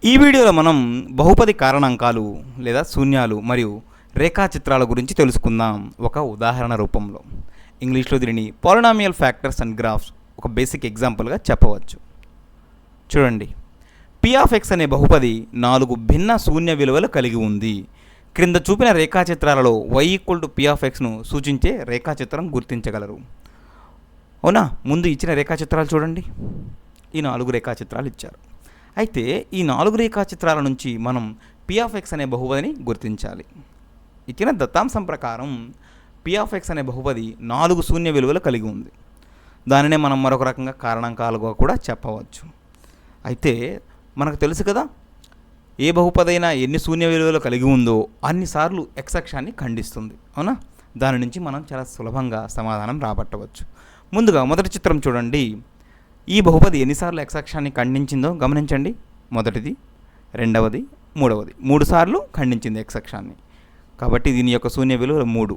ఈ వీడియోలో మనం బహుపది కారణాంకాలు లేదా శూన్యాలు మరియు రేఖాచిత్రాల గురించి తెలుసుకుందాం ఒక ఉదాహరణ రూపంలో. ఇంగ్లీష్లో దీనిని పాలినామియల్ ఫ్యాక్టర్స్ అండ్ గ్రాఫ్స్ ఒక బేసిక్ ఎగ్జాంపుల్గా చెప్పవచ్చు. చూడండి, p(x) అనే బహుపది 4 భిన్న శూన్య విలువలు కలిగి ఉంది. క్రింద చూపిన రేఖాచిత్రాలలో y = p(x)ను సూచించే రేఖాచిత్రం గుర్తించగలరు. అవునా? ముందు ఇచ్చిన రేఖాచిత్రాలు చూడండి. ఈ 4 రేఖాచిత్రాలు ఇచ్చారు. అయితే ఈ 4 రేఖాచిత్రాల నుంచి మనం p(x) అనే బహుపదిని గుర్తించాలి. ఇచ్చిన దత్తాంశం ప్రకారం p(x) అనే బహుపది 4 శూన్య విలువలు కలిగి ఉంది. దానినే మనం మరొక రకంగా కారణాంకాలుగా కూడా చెప్పవచ్చు. అయితే మనకు తెలుసు కదా, ఏ బహుపదైనా ఎన్ని శూన్య విలువలు కలిగి ఉందో అన్నిసార్లు x అక్షాన్ని ఖండిస్తుంది. అవునా? దాని నుంచి మనం చాలా సులభంగా సమాధానం రాబట్టవచ్చు. ముందుగా మొదటి చిత్రం చూడండి. ఈ బహుపది ఎన్నిసార్లు x అక్షాన్ని ఖండించిందో గమనించండి. మొదటిది, రెండవది, మూడవది 3 సార్లు ఖండించింది x అక్షాన్ని. కాబట్టి దీని యొక్క శూన్య విలువ 3,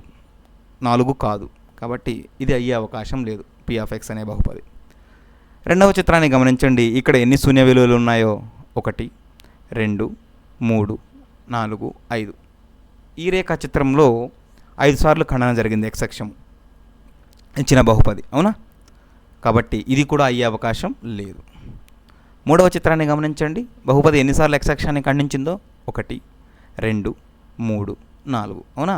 4 కాదు. కాబట్టి ఇది అయ్యే అవకాశం లేదు p(x) అనే బహుపది. రెండవ చిత్రాన్ని గమనించండి. ఇక్కడ ఎన్ని శూన్య విలువలు ఉన్నాయో 1, 2, 3, 4, 5. ఈ రేఖా చిత్రంలో 5 సార్లు ఖండన జరిగింది x అక్షం ఇచ్చిన బహుపది. అవునా? కాబట్టి ఇది కూడా అయ్యే అవకాశం లేదు. మూడవ చిత్రాన్ని గమనించండి. బహుపది ఎన్నిసార్లు x అక్షాన్ని ఖండించిందో 1, 2, 3, 4. అవునా?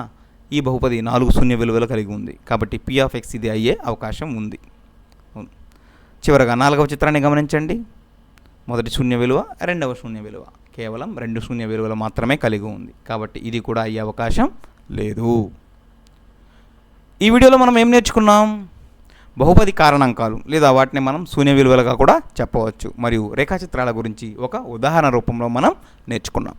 ఈ బహుపది 4 శూన్య విలువలు కలిగి ఉంది. కాబట్టి p(x) ఇది అయ్యే అవకాశం ఉంది. చివరగా 4వ చిత్రాన్ని గమనించండి. మొదటి శూన్య విలువ, రెండవ శూన్య విలువ కేవలం 2 శూన్య విలువలు మాత్రమే కలిగి ఉంది. కాబట్టి ఇది కూడా అయ్యే అవకాశం లేదు. ఈ వీడియోలో మనం ఏం నేర్చుకున్నాం? బహుపది కారణాంకాలు లేదా వాటిని మనం శూన్య విలువలుగా కూడా చెప్పవచ్చు. మరియు రేఖాచిత్రాల గురించి ఒక ఉదాహరణ రూపంలో మనం నేర్చుకున్నాం.